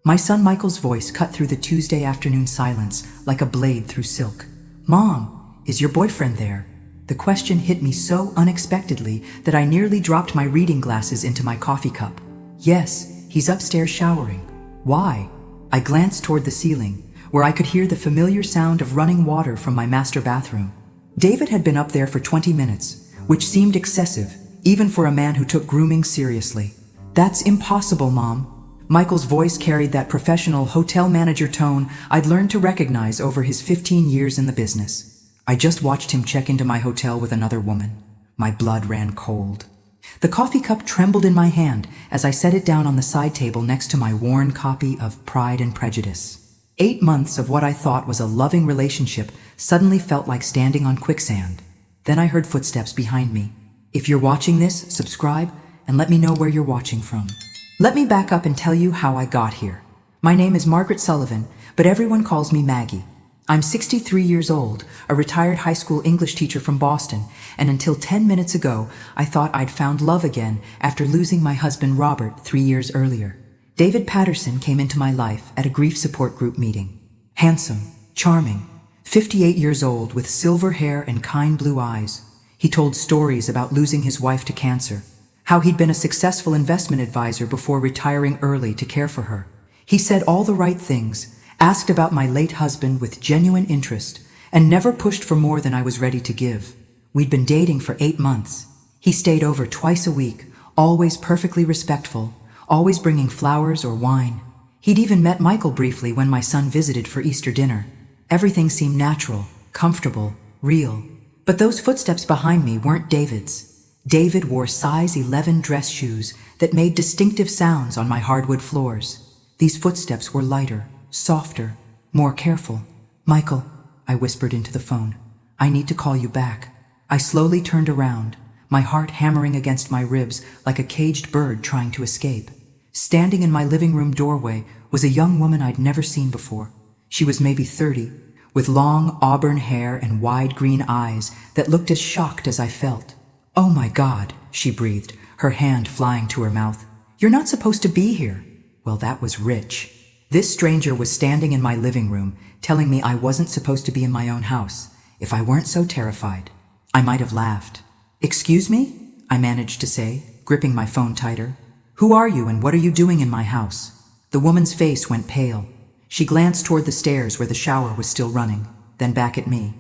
My son Michael's voice cut through the Tuesday afternoon silence like a blade through silk. "Mom, is your boyfriend there?" The question hit me so unexpectedly that I nearly dropped my reading glasses into my coffee cup. "Yes, he's upstairs showering." "Why?" I glanced toward the ceiling, where I could hear the familiar sound of running water from my master bathroom. David had been up there for 20 minutes, which seemed excessive, even for a man who took grooming seriously. "That's impossible, Mom." Michael's voice carried that professional hotel manager tone I'd learned to recognize over his 15 years in the business. I just watched him check into my hotel with another woman. My blood ran cold. The coffee cup trembled in my hand as I set it down on the side table next to my worn copy of Pride and Prejudice. 8 months of what I thought was a loving relationship suddenly felt like standing on quicksand. Then I heard footsteps behind me. If you're watching this, subscribe and let me know where you're watching from. Let me back up and tell you how I got here. My name is Margaret Sullivan, but everyone calls me Maggie. I'm 63 years old, a retired high school English teacher from Boston, and until 10 minutes ago, I thought I'd found love again after losing my husband Robert 3 years earlier. David Patterson came into my life at a grief support group meeting. Handsome, charming, 58 years old with silver hair and kind blue eyes. He told stories about losing his wife to cancer, how he'd been a successful investment advisor before retiring early to care for her. He said all the right things, asked about my late husband with genuine interest, and never pushed for more than I was ready to give. We'd been dating for 8 months. He stayed over twice a week, always perfectly respectful, always bringing flowers or wine. He'd even met Michael briefly when my son visited for Easter dinner. Everything seemed natural, comfortable, real. But those footsteps behind me weren't David's. David wore size 11 dress shoes that made distinctive sounds on my hardwood floors. These footsteps were lighter, softer, more careful. "Michael," I whispered into the phone, "I need to call you back." I slowly turned around, my heart hammering against my ribs like a caged bird trying to escape. Standing in my living room doorway was a young woman I'd never seen before. She was maybe 30, with long auburn hair and wide green eyes that looked as shocked as I felt. "Oh my God," she breathed, her hand flying to her mouth. "You're not supposed to be here." Well, that was rich. This stranger was standing in my living room, telling me I wasn't supposed to be in my own house. If I weren't so terrified, I might have laughed. "Excuse me?" I managed to say, gripping my phone tighter. "Who are you and what are you doing in my house?" The woman's face went pale. She glanced toward the stairs where the shower was still running, then back at me.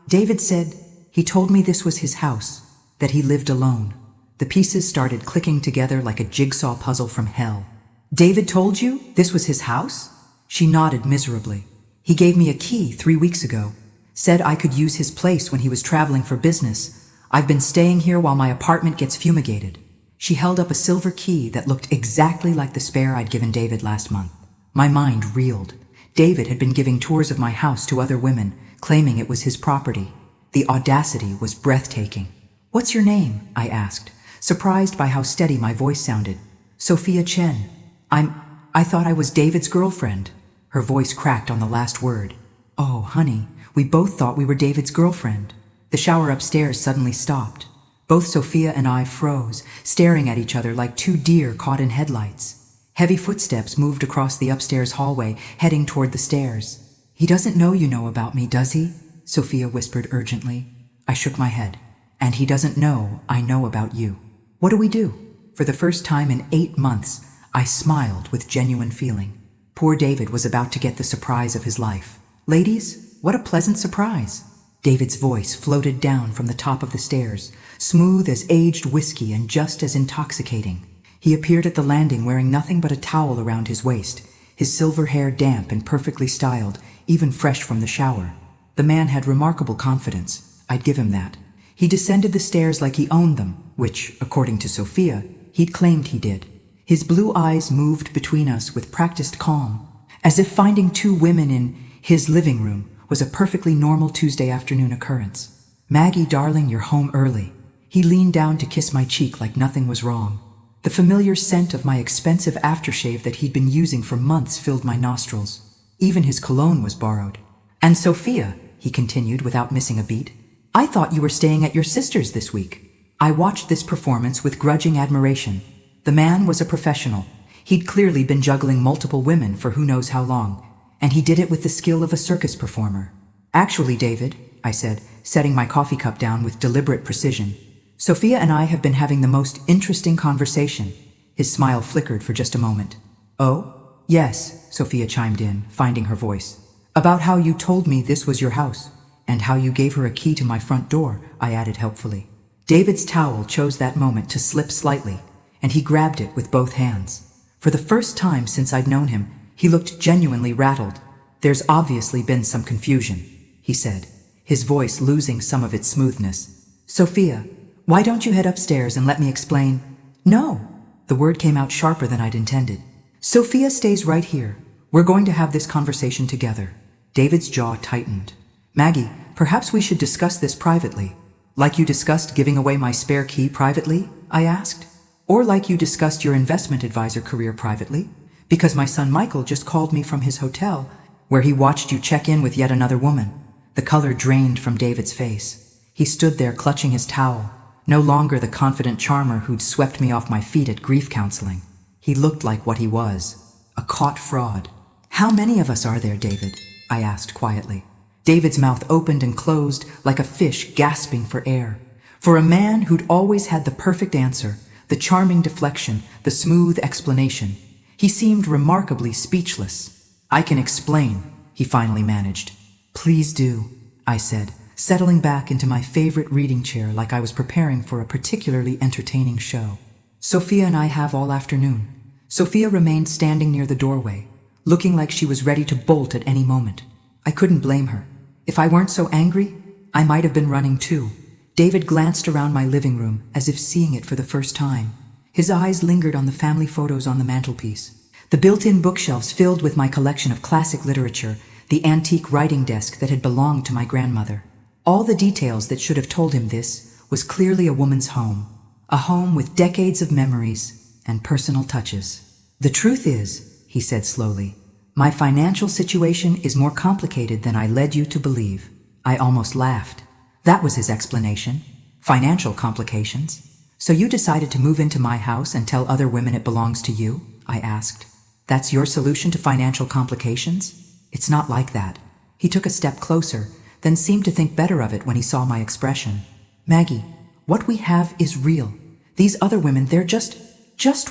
David said, he told me this was his house, that he lived alone." The pieces started clicking together like a jigsaw puzzle from hell. "David told you this was his house?" She nodded miserably. "He gave me a key 3 weeks ago. Said I could use his place when he was traveling for business. I've been staying here while my apartment gets fumigated." She held up a silver key that looked exactly like the spare I'd given David last month. My mind reeled. David had been giving tours of my house to other women, claiming it was his property. The audacity was breathtaking. "What's your name?" I asked, surprised by how steady my voice sounded. "Sophia Chen. I thought I was David's girlfriend." Her voice cracked on the last word. "Oh, honey, we both thought we were David's girlfriend." The shower upstairs suddenly stopped. Both Sophia and I froze, staring at each other like two deer caught in headlights. Heavy footsteps moved across the upstairs hallway, heading toward the stairs. "He doesn't know you know about me, does he?" Sophia whispered urgently. I shook my head. "And he doesn't know I know about you. What do we do?" For the first time in 8 months, I smiled with genuine feeling. Poor David was about to get the surprise of his life. "Ladies, what a pleasant surprise." David's voice floated down from the top of the stairs, smooth as aged whiskey and just as intoxicating. He appeared at the landing wearing nothing but a towel around his waist, his silver hair damp and perfectly styled, even fresh from the shower. The man had remarkable confidence. I'd give him that. He descended the stairs like he owned them, which, according to Sophia, he'd claimed he did. His blue eyes moved between us with practiced calm, as if finding 2 women in his living room was a perfectly normal Tuesday afternoon occurrence. "Maggie, darling, you're home early." He leaned down to kiss my cheek like nothing was wrong. The familiar scent of my expensive aftershave that he'd been using for months filled my nostrils. Even his cologne was borrowed. "And Sophia," he continued without missing a beat, "I thought you were staying at your sister's this week." I watched this performance with grudging admiration. The man was a professional. He'd clearly been juggling multiple women for who knows how long, and he did it with the skill of a circus performer. Actually, David, I said, setting my coffee cup down with deliberate precision, Sophia and I have been having the most interesting conversation. His smile flickered for just a moment. Oh? Yes, Sophia chimed in, finding her voice. About how you told me this was your house, and how you gave her a key to my front door, I added helpfully. David's towel chose that moment to slip slightly, and he grabbed it with both hands. For the first time since I'd known him, he looked genuinely rattled. There's obviously been some confusion, he said, his voice losing some of its smoothness. Sophia, why don't you head upstairs and let me explain? No. The word came out sharper than I'd intended. Sophia stays right here. We're going to have this conversation together. David's jaw tightened. Maggie, perhaps we should discuss this privately. Like you discussed giving away my spare key privately? I asked. Or like you discussed your investment advisor career privately? Because my son Michael just called me from his hotel, where he watched you check in with yet another woman. The color drained from David's face. He stood there clutching his towel, no longer the confident charmer who'd swept me off my feet at grief counseling. He looked like what he was, a caught fraud. How many of us are there, David? I asked quietly. David's mouth opened and closed like a fish gasping for air. For a man who'd always had the perfect answer, the charming deflection, the smooth explanation, he seemed remarkably speechless. I can explain, he finally managed. Please do, I said, settling back into my favorite reading chair like I was preparing for a particularly entertaining show. Sophia and I have all afternoon. Sophia remained standing near the doorway, looking like she was ready to bolt at any moment. I couldn't blame her. If I weren't so angry, I might have been running too. David glanced around my living room as if seeing it for the first time. His eyes lingered on the family photos on the mantelpiece, the built-in bookshelves filled with my collection of classic literature, the antique writing desk that had belonged to my grandmother. All the details that should have told him this was clearly a woman's home, a home with decades of memories and personal touches. The truth is, he said slowly, my financial situation is more complicated than I led you to believe. I almost laughed. That was his explanation. Financial complications. So you decided to move into my house and tell other women it belongs to you? I asked. That's your solution to financial complications? It's not like that. He took a step closer, then seemed to think better of it when he saw my expression. Maggie, what we have is real. These other women, they're just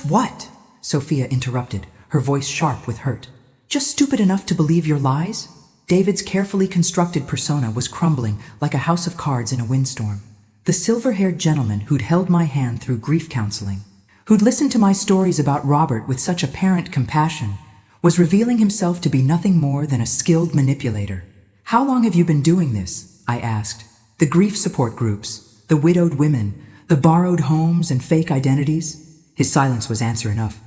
what? Sophia interrupted, her voice sharp with hurt. Just stupid enough to believe your lies? David's carefully constructed persona was crumbling like a house of cards in a windstorm. The silver-haired gentleman who'd held my hand through grief counseling, who'd listened to my stories about Robert with such apparent compassion, was revealing himself to be nothing more than a skilled manipulator. How long have you been doing this? I asked. The grief support groups, the widowed women, the borrowed homes and fake identities? His silence was answer enough.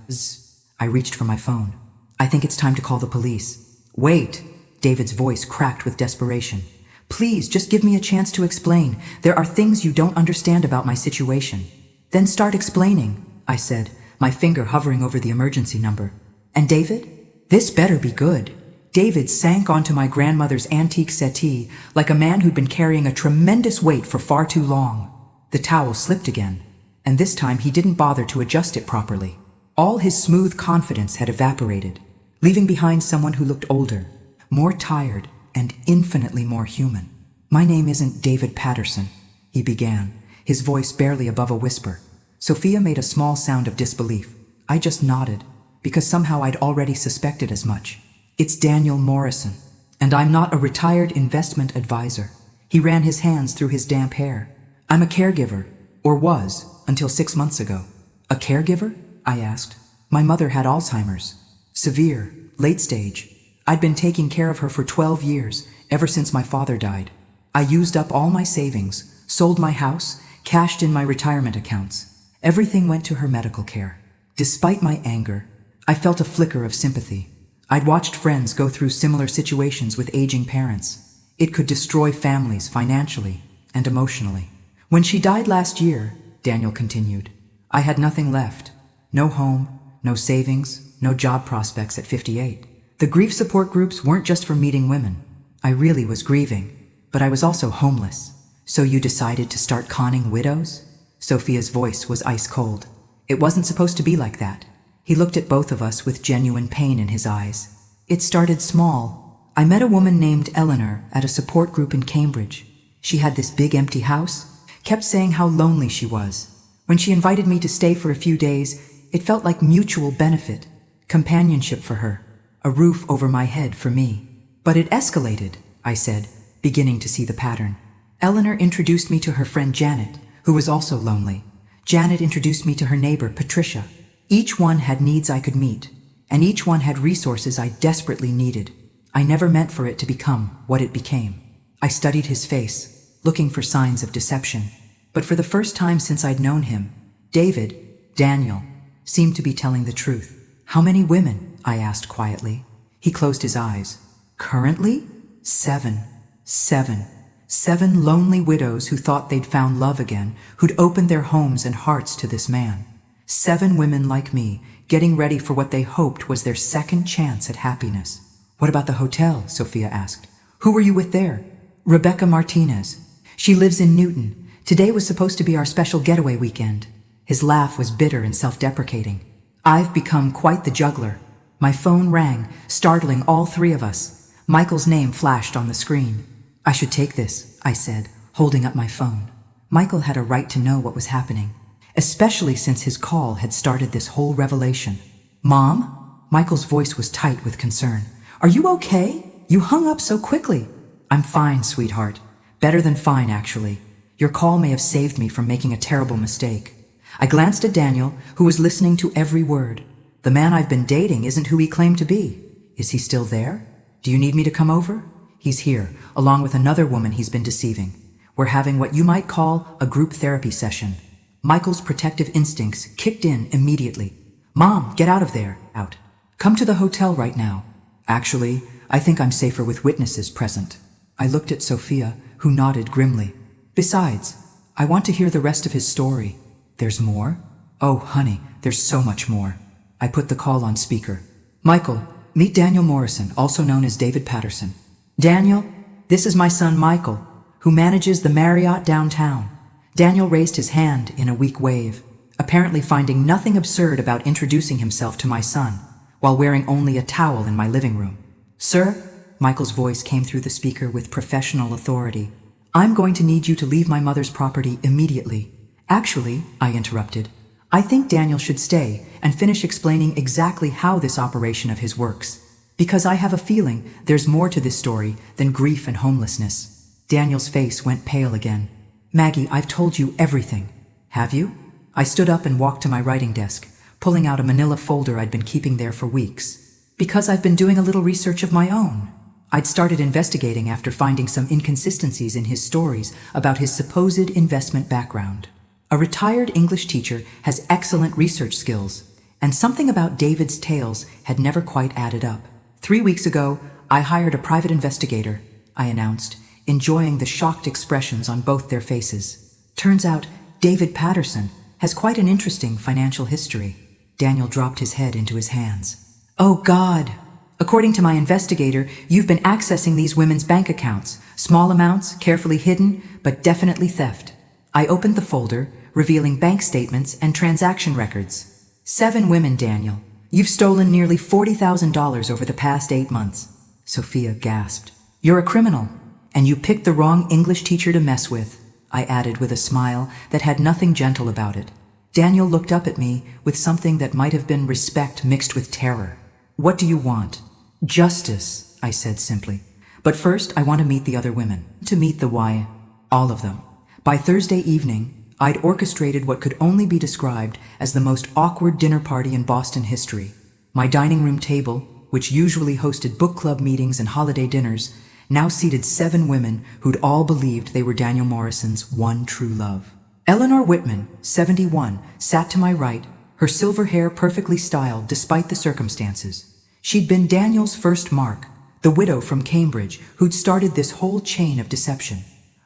I reached for my phone. I think it's time to call the police. Wait, David's voice cracked with desperation. Please, just give me a chance to explain. There are things you don't understand about my situation. Then start explaining, I said, my finger hovering over the emergency number. And David? This better be good. David sank onto my grandmother's antique settee like a man who'd been carrying a tremendous weight for far too long. The towel slipped again, and this time he didn't bother to adjust it properly. All his smooth confidence had evaporated, leaving behind someone who looked older, more tired, and infinitely more human. My name isn't David Patterson, he began, his voice barely above a whisper. Sophia made a small sound of disbelief. I just nodded, because somehow I'd already suspected as much. It's Daniel Morrison, and I'm not a retired investment advisor. He ran his hands through his damp hair. I'm a caregiver, or was, until 6 months ago. A caregiver? I asked. My mother had Alzheimer's. Severe, late stage. I'd been taking care of her for 12 years, ever since my father died. I used up all my savings, sold my house, cashed in my retirement accounts. Everything went to her medical care. Despite my anger, I felt a flicker of sympathy. I'd watched friends go through similar situations with aging parents. It could destroy families financially and emotionally. When she died last year, Daniel continued, I had nothing left. No home, no savings, no job prospects at 58. The grief support groups weren't just for meeting women. I really was grieving, but I was also homeless. So you decided to start conning widows? Sophia's voice was ice cold. It wasn't supposed to be like that. He looked at both of us with genuine pain in his eyes. It started small. I met a woman named Eleanor at a support group in Cambridge. She had this big empty house, kept saying how lonely she was. When she invited me to stay for a few days, it felt like mutual benefit, companionship for her, a roof over my head for me. But it escalated, I said, beginning to see the pattern. Eleanor introduced me to her friend Janet, who was also lonely. Janet introduced me to her neighbor, Patricia. Each one had needs I could meet, and each one had resources I desperately needed. I never meant for it to become what it became. I studied his face, looking for signs of deception. But for the first time since I'd known him, Daniel, seemed to be telling the truth. How many women? I asked quietly. He closed his eyes. Currently? 7. 7 lonely widows who thought they'd found love again, who'd opened their homes and hearts to this man. 7 women like me, getting ready for what they hoped was their second chance at happiness. What about the hotel? Sophia asked. Who were you with there? Rebecca Martinez. She lives in Newton. Today was supposed to be our special getaway weekend. His laugh was bitter and self-deprecating. I've become quite the juggler. My phone rang, startling all 3 of us. Michael's name flashed on the screen. I should take this, I said, holding up my phone. Michael had a right to know what was happening, especially since his call had started this whole revelation. Mom? Michael's voice was tight with concern. Are you okay? You hung up so quickly. I'm fine, sweetheart. Better than fine, actually. Your call may have saved me from making a terrible mistake. I glanced at Daniel, who was listening to every word. The man I've been dating isn't who he claimed to be. Is he still there? Do you need me to come over? He's here, along with another woman he's been deceiving. We're having what you might call a group therapy session. Michael's protective instincts kicked in immediately. Mom, get out of there. Out. Come to the hotel right now. Actually, I think I'm safer with witnesses present. I looked at Sophia, who nodded grimly. Besides, I want to hear the rest of his story. There's more? Oh, honey, there's so much more. I put the call on speaker. Michael, meet Daniel Morrison, also known as David Patterson. Daniel, this is my son Michael, who manages the Marriott downtown. Daniel raised his hand in a weak wave, apparently finding nothing absurd about introducing himself to my son, while wearing only a towel in my living room. Sir, Michael's voice came through the speaker with professional authority. I'm going to need you to leave my mother's property immediately. Actually, I interrupted, I think Daniel should stay and finish explaining exactly how this operation of his works, because I have a feeling there's more to this story than grief and homelessness. Daniel's face went pale again. Maggie, I've told you everything. Have you? I stood up and walked to my writing desk, pulling out a manila folder I'd been keeping there for weeks. Because I've been doing a little research of my own. I'd started investigating after finding some inconsistencies in his stories about his supposed investment background. A retired English teacher has excellent research skills, and something about David's tales had never quite added up. 3 weeks ago, I hired a private investigator, I announced, enjoying the shocked expressions on both their faces. Turns out, David Patterson has quite an interesting financial history. Daniel dropped his head into his hands. Oh God! According to my investigator, you've been accessing these women's bank accounts. Small amounts, carefully hidden, but definitely theft. I opened the folder, revealing bank statements and transaction records. 7 women, Daniel. You've stolen nearly $40,000 over the past 8 months. Sophia gasped. You're a criminal, and you picked the wrong English teacher to mess with, I added with a smile that had nothing gentle about it. Daniel looked up at me with something that might have been respect mixed with terror. What do you want? Justice, I said simply. But first, I want to meet the other women. To meet the why? All of them. By Thursday evening, I'd orchestrated what could only be described as the most awkward dinner party in Boston history. My dining room table, which usually hosted book club meetings and holiday dinners, now seated 7 women who'd all believed they were Daniel Morrison's one true love. Eleanor Whitman, 71, sat to my right, her silver hair perfectly styled despite the circumstances. She'd been Daniel's first mark, the widow from Cambridge who'd started this whole chain of deception.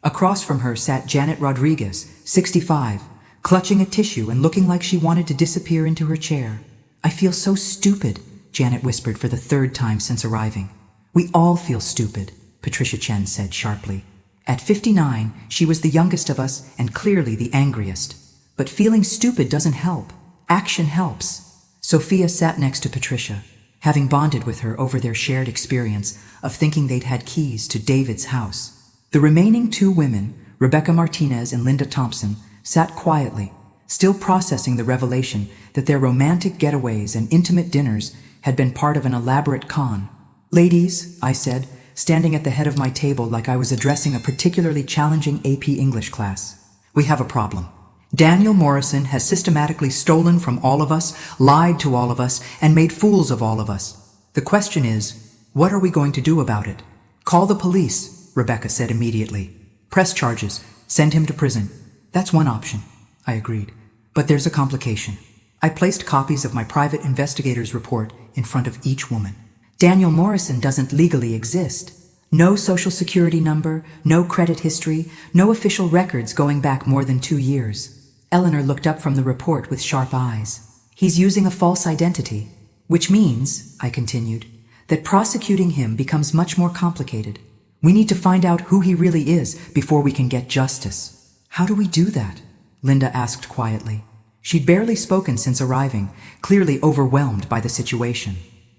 Across from her sat Janet Rodriguez, 65, clutching a tissue and looking like she wanted to disappear into her chair. I feel so stupid, Janet whispered for the 3rd time since arriving. We all feel stupid, Patricia Chen said sharply. At 59, she was the youngest of us and clearly the angriest. But feeling stupid doesn't help. Action helps. Sophia sat next to Patricia, having bonded with her over their shared experience of thinking they'd had keys to David's house. The remaining two women, Rebecca Martinez and Linda Thompson, sat quietly, still processing the revelation that their romantic getaways and intimate dinners had been part of an elaborate con. "Ladies," I said, standing at the head of my table like I was addressing a particularly challenging AP English class, "we have a problem. Daniel Morrison has systematically stolen from all of us, lied to all of us, and made fools of all of us. The question is, what are we going to do about it?" "Call the police," Rebecca said immediately. "Press charges. Send him to prison." "That's one option," I agreed. "But there's a complication." I placed copies of my private investigator's report in front of each woman. "Daniel Morrison doesn't legally exist. No social security number, no credit history, no official records going back more than 2 years. Eleanor looked up from the report with sharp eyes. "He's using a false identity, which means," I continued, "that prosecuting him becomes much more complicated. We need to find out who he really is before we can get justice." "How do we do that?" Linda asked quietly. She'd barely spoken since arriving, clearly overwhelmed by the situation.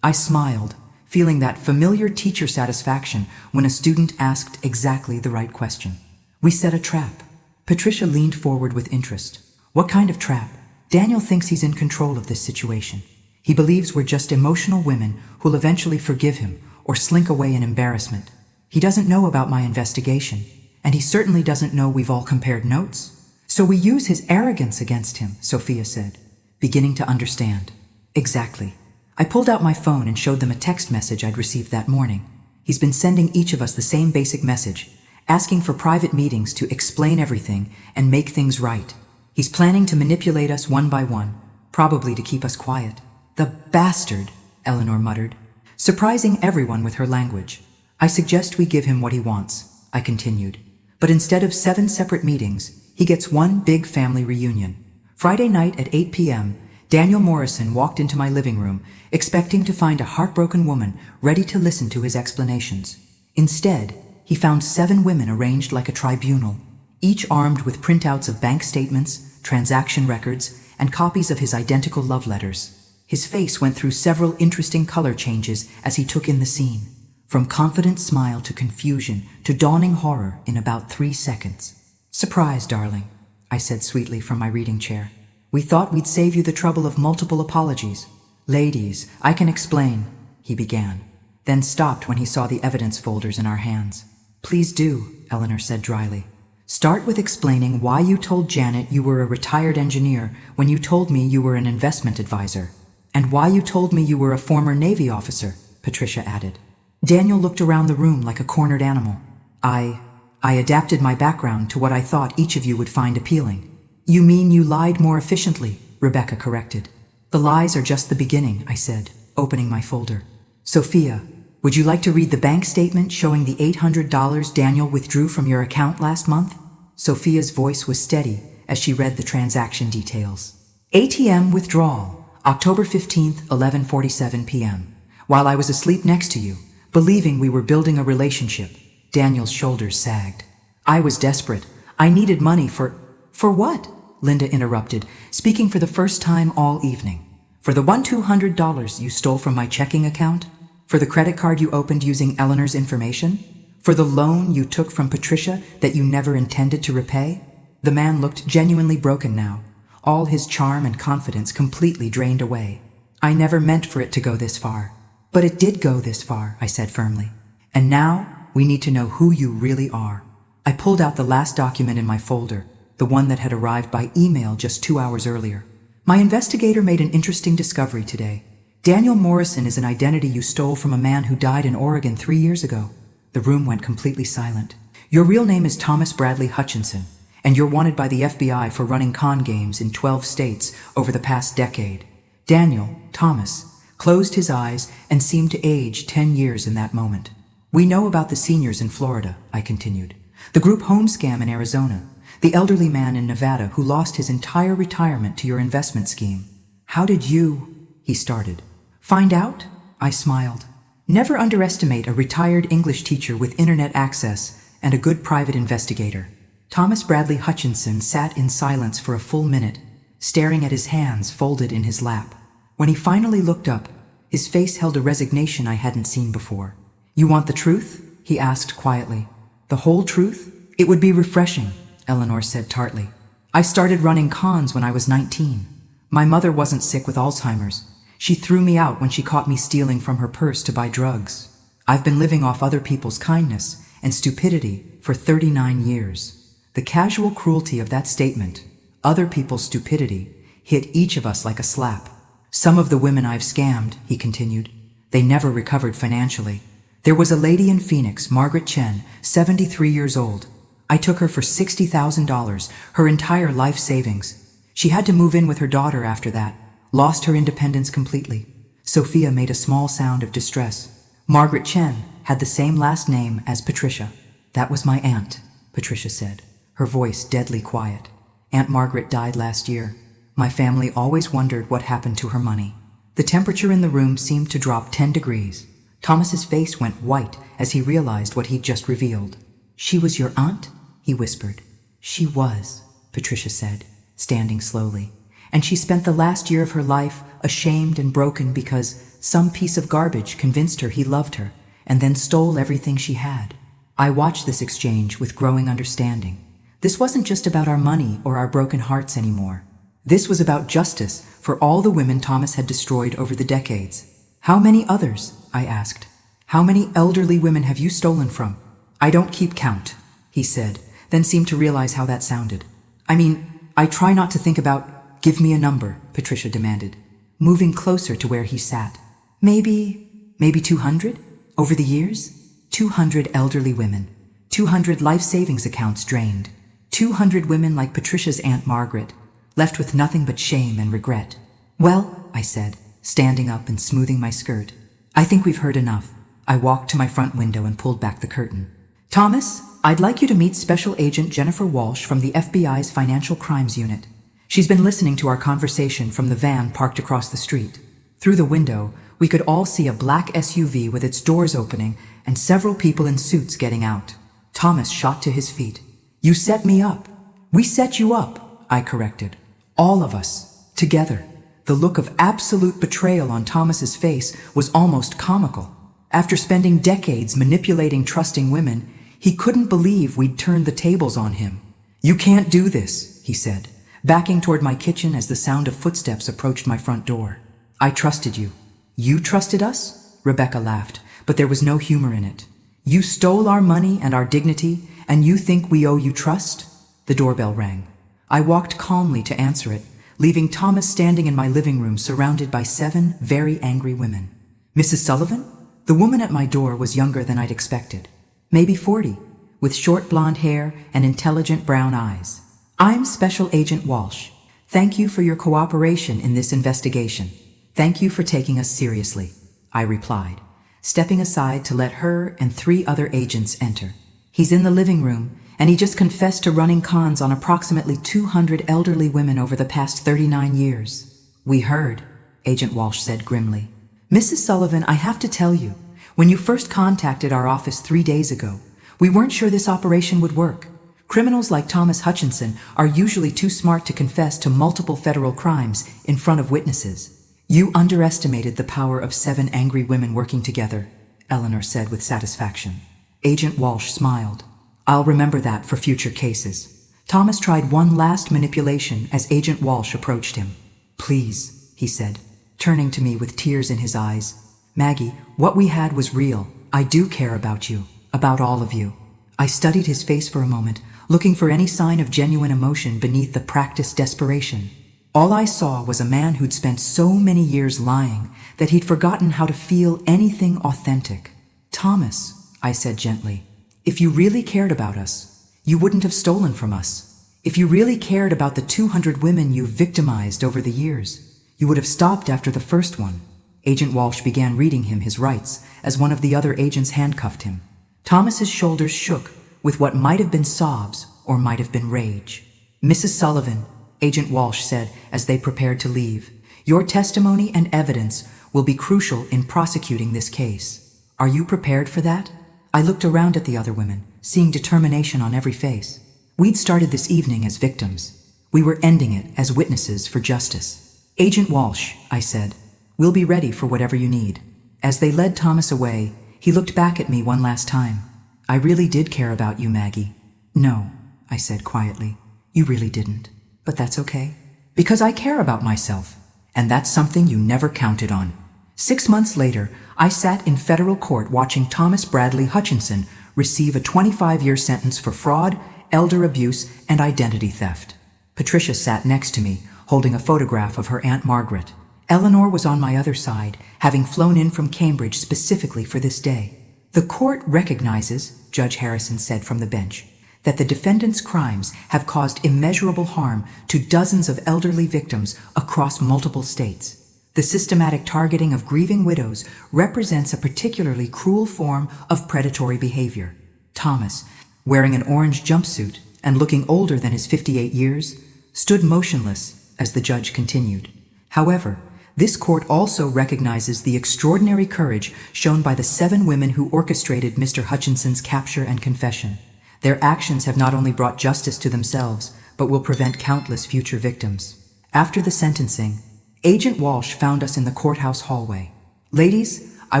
I smiled, feeling that familiar teacher satisfaction when a student asked exactly the right question. "We set a trap." Patricia leaned forward with interest. "What kind of trap?" "Daniel thinks he's in control of this situation. He believes we're just emotional women who'll eventually forgive him or slink away in embarrassment. He doesn't know about my investigation, and he certainly doesn't know we've all compared notes. So we use his arrogance against him," Sophia said, beginning to understand. "Exactly." I pulled out my phone and showed them a text message I'd received that morning. "He's been sending each of us the same basic message, asking for private meetings to explain everything and make things right. He's planning to manipulate us one by one, probably to keep us quiet." "The bastard," Eleanor muttered, surprising everyone with her language. "I suggest we give him what he wants," I continued. "But instead of 7 separate meetings, he gets one big family reunion." Friday night at 8 p.m., Daniel Morrison walked into my living room, expecting to find a heartbroken woman ready to listen to his explanations. Instead, he found 7 women arranged like a tribunal, each armed with printouts of bank statements, transaction records, and copies of his identical love letters. His face went through several interesting color changes as he took in the scene, from confident smile to confusion to dawning horror in about 3 seconds. "Surprise, darling," I said sweetly from my reading chair. "We thought we'd save you the trouble of multiple apologies." "Ladies, I can explain," he began, then stopped when he saw the evidence folders in our hands. "Please do," Eleanor said dryly. "Start with explaining why you told Janet you were a retired engineer when you told me you were an investment advisor, and why you told me you were a former Navy officer," Patricia added. Daniel looked around the room like a cornered animal. I adapted my background to what I thought each of you would find appealing." "You mean you lied more efficiently," Rebecca corrected. "The lies are just the beginning," I said, opening my folder. "Sophia, would you like to read the bank statement showing the $800 Daniel withdrew from your account last month?" Sophia's voice was steady as she read the transaction details. "ATM withdrawal, October 15th, 11:47 p.m. While I was asleep next to you, believing we were building a relationship." Daniel's shoulders sagged. "I was desperate. I needed money for..." "For what?" Linda interrupted, speaking for the first time all evening. "For the $200 you stole from my checking account? For the credit card you opened using Eleanor's information? For the loan you took from Patricia that you never intended to repay?" The man looked genuinely broken now, all his charm and confidence completely drained away. "I never meant for it to go this far." "But it did go this far," I said firmly. "And now we need to know who you really are." I pulled out the last document in my folder, the one that had arrived by email just 2 hours earlier. "My investigator made an interesting discovery today. Daniel Morrison is an identity you stole from a man who died in Oregon 3 years ago." The room went completely silent. "Your real name is Thomas Bradley Hutchinson, and you're wanted by the FBI for running con games in 12 states over the past decade." Daniel, Thomas, closed his eyes and seemed to age 10 years in that moment. "We know about the seniors in Florida," I continued. "The group home scam in Arizona. The elderly man in Nevada who lost his entire retirement to your investment scheme." "How did you..." he started. "Find out?" I smiled. Never underestimate a retired English teacher with internet access and a good private investigator. Thomas Bradley Hutchinson sat in silence for a full minute, staring at his hands folded in his lap. When he finally looked up, his face held a resignation I hadn't seen before. "You want the truth?" he asked quietly. "The whole truth?" "It would be refreshing," Eleanor said tartly. "I started running cons when I was 19. My mother wasn't sick with Alzheimer's. She threw me out when she caught me stealing from her purse to buy drugs. I've been living off other people's kindness and stupidity for 39 years. The casual cruelty of that statement, other people's stupidity, hit each of us like a slap. Some of the women I've scammed," he continued, "they never recovered financially. There was a lady in Phoenix, Margaret Chen, 73 years old. I took her for $60,000, her entire life savings. She had to move in with her daughter after that, lost her independence completely." Sophia made a small sound of distress. "Margaret Chen had the same last name as Patricia." "That was my aunt," Patricia said, her voice deadly quiet. "Aunt Margaret died last year. My family always wondered what happened to her money." The temperature in the room seemed to drop 10 degrees. Thomas's face went white as he realized what he'd just revealed. "She was your aunt?" he whispered. "She was," Patricia said, standing slowly. "And she spent the last year of her life ashamed and broken because some piece of garbage convinced her he loved her and then stole everything she had." I watched this exchange with growing understanding. This wasn't just about our money or our broken hearts anymore. This was about justice for all the women Thomas had destroyed over the decades. "How many others?" I asked. "How many elderly women have you stolen from?" "I don't keep count," he said, then seemed to realize how that sounded. I try not to think about—" "Give me a number," Patricia demanded, moving closer to where he sat. Maybe 200? Over the years? 200 elderly women. 200 life savings accounts drained. 200 women like Patricia's Aunt Margaret, left with nothing but shame and regret. "Well," I said, standing up and smoothing my skirt, "I think we've heard enough." I walked to my front window and pulled back the curtain. "Thomas, I'd like you to meet Special Agent Jennifer Walsh from the FBI's Financial Crimes Unit. She's been listening to our conversation from the van parked across the street." Through the window, we could all see a black SUV with its doors opening and several people in suits getting out. Thomas shot to his feet. "You set me up." "We set you up," I corrected. "All of us, together." The look of absolute betrayal on Thomas's face was almost comical. After spending decades manipulating trusting women, he couldn't believe we'd turned the tables on him. "You can't do this," he said, backing toward my kitchen as the sound of footsteps approached my front door. "I trusted you." "You trusted us?" Rebecca laughed, but there was no humor in it. "You stole our money and our dignity, and you think we owe you trust?" The doorbell rang. I walked calmly to answer it, leaving Thomas standing in my living room surrounded by 7 very angry women. "Mrs. Sullivan?" The woman at my door was younger than I'd expected. Maybe 40, with short blonde hair and intelligent brown eyes. "I'm Special Agent Walsh. Thank you for your cooperation in this investigation. Thank you for taking us seriously," I replied, stepping aside to let her and 3 other agents enter. "He's in the living room, and he just confessed to running cons on approximately 200 elderly women over the past 39 years. "We heard," Agent Walsh said grimly. "Mrs. Sullivan, I have to tell you, when you first contacted our office 3 days ago, we weren't sure this operation would work. Criminals like Thomas Hutchinson are usually too smart to confess to multiple federal crimes in front of witnesses. You underestimated the power of 7 angry women working together," Eleanor said with satisfaction. Agent Walsh smiled. "I'll remember that for future cases." Thomas tried one last manipulation as Agent Walsh approached him. "Please," he said, turning to me with tears in his eyes. "Maggie, what we had was real. I do care about you, about all of you." I studied his face for a moment, looking for any sign of genuine emotion beneath the practiced desperation. All I saw was a man who'd spent so many years lying that he'd forgotten how to feel anything authentic. "Thomas," I said gently, "if you really cared about us, you wouldn't have stolen from us. If you really cared about the 200 women you've victimized over the years, you would have stopped after the first one." Agent Walsh began reading him his rights as one of the other agents handcuffed him. Thomas's shoulders shook with what might have been sobs or might have been rage. "Mrs. Sullivan," Agent Walsh said as they prepared to leave, "your testimony and evidence will be crucial in prosecuting this case. Are you prepared for that?" I looked around at the other women, seeing determination on every face. We'd started this evening as victims. We were ending it as witnesses for justice. "Agent Walsh," I said, We'll be ready for whatever you need." As they led Thomas away, he looked back at me one last time. "I really did care about you, Maggie." "No," I said quietly. "You really didn't. But that's okay. Because I care about myself. And that's something you never counted on." 6 months later, I sat in federal court watching Thomas Bradley Hutchinson receive a 25-year sentence for fraud, elder abuse, and identity theft. Patricia sat next to me, holding a photograph of her Aunt Margaret. Eleanor was on my other side, having flown in from Cambridge specifically for this day. "The court recognizes," Judge Harrison said from the bench, "that the defendant's crimes have caused immeasurable harm to dozens of elderly victims across multiple states. The systematic targeting of grieving widows represents a particularly cruel form of predatory behavior." Thomas, wearing an orange jumpsuit and looking older than his 58 years, stood motionless as the judge continued. "However, this court also recognizes the extraordinary courage shown by the 7 women who orchestrated Mr. Hutchinson's capture and confession. Their actions have not only brought justice to themselves, but will prevent countless future victims." After the sentencing, Agent Walsh found us in the courthouse hallway. "Ladies, I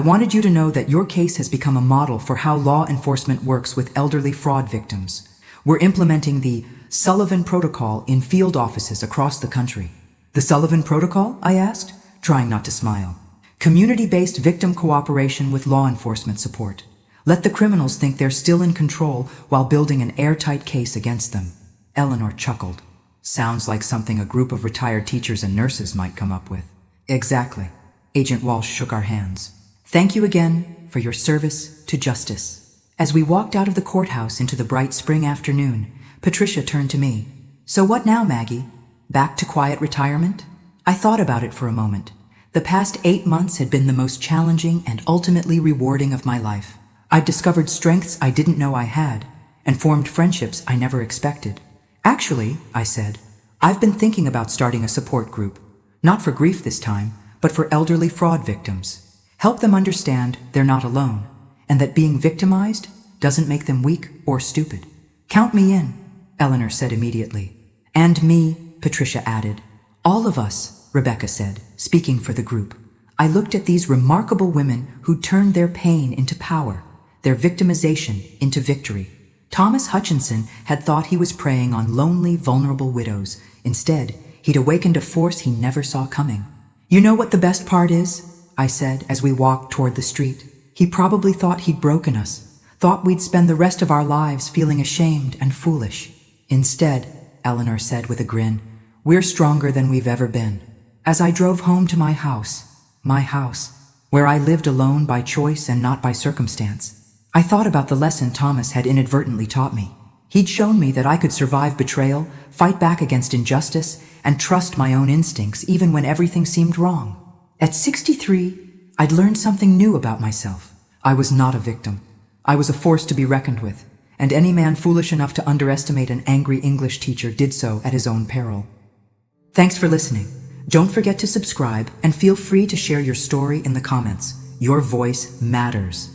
wanted you to know that your case has become a model for how law enforcement works with elderly fraud victims. We're implementing the Sullivan Protocol in field offices across the country." "The Sullivan Protocol?" I asked, trying not to smile. "Community-based victim cooperation with law enforcement support. Let the criminals think they're still in control while building an airtight case against them." Eleanor chuckled. "Sounds like something a group of retired teachers and nurses might come up with." "Exactly." Agent Walsh shook our hands. "Thank you again for your service to justice." As we walked out of the courthouse into the bright spring afternoon, Patricia turned to me. "So what now, Maggie? Back to quiet retirement?" I thought about it for a moment. The past 8 months had been the most challenging and ultimately rewarding of my life. I'd discovered strengths I didn't know I had, and formed friendships I never expected. "Actually," I said, "I've been thinking about starting a support group. Not for grief this time, but for elderly fraud victims. Help them understand they're not alone, and that being victimized doesn't make them weak or stupid." "Count me in," Eleanor said immediately. "And me," Patricia added. "All of us," Rebecca said, speaking for the group. I looked at these remarkable women who turned their pain into power, their victimization into victory. Thomas Hutchinson had thought he was preying on lonely, vulnerable widows. Instead, he'd awakened a force he never saw coming. "You know what the best part is?" I said as we walked toward the street. "He probably thought he'd broken us, thought we'd spend the rest of our lives feeling ashamed and foolish. Instead," Eleanor said with a grin, "we're stronger than we've ever been." As I drove home to my house, where I lived alone by choice and not by circumstance, I thought about the lesson Thomas had inadvertently taught me. He'd shown me that I could survive betrayal, fight back against injustice, and trust my own instincts even when everything seemed wrong. At 63, I'd learned something new about myself. I was not a victim. I was a force to be reckoned with, and any man foolish enough to underestimate an angry English teacher did so at his own peril. Thanks for listening. Don't forget to subscribe and feel free to share your story in the comments. Your voice matters.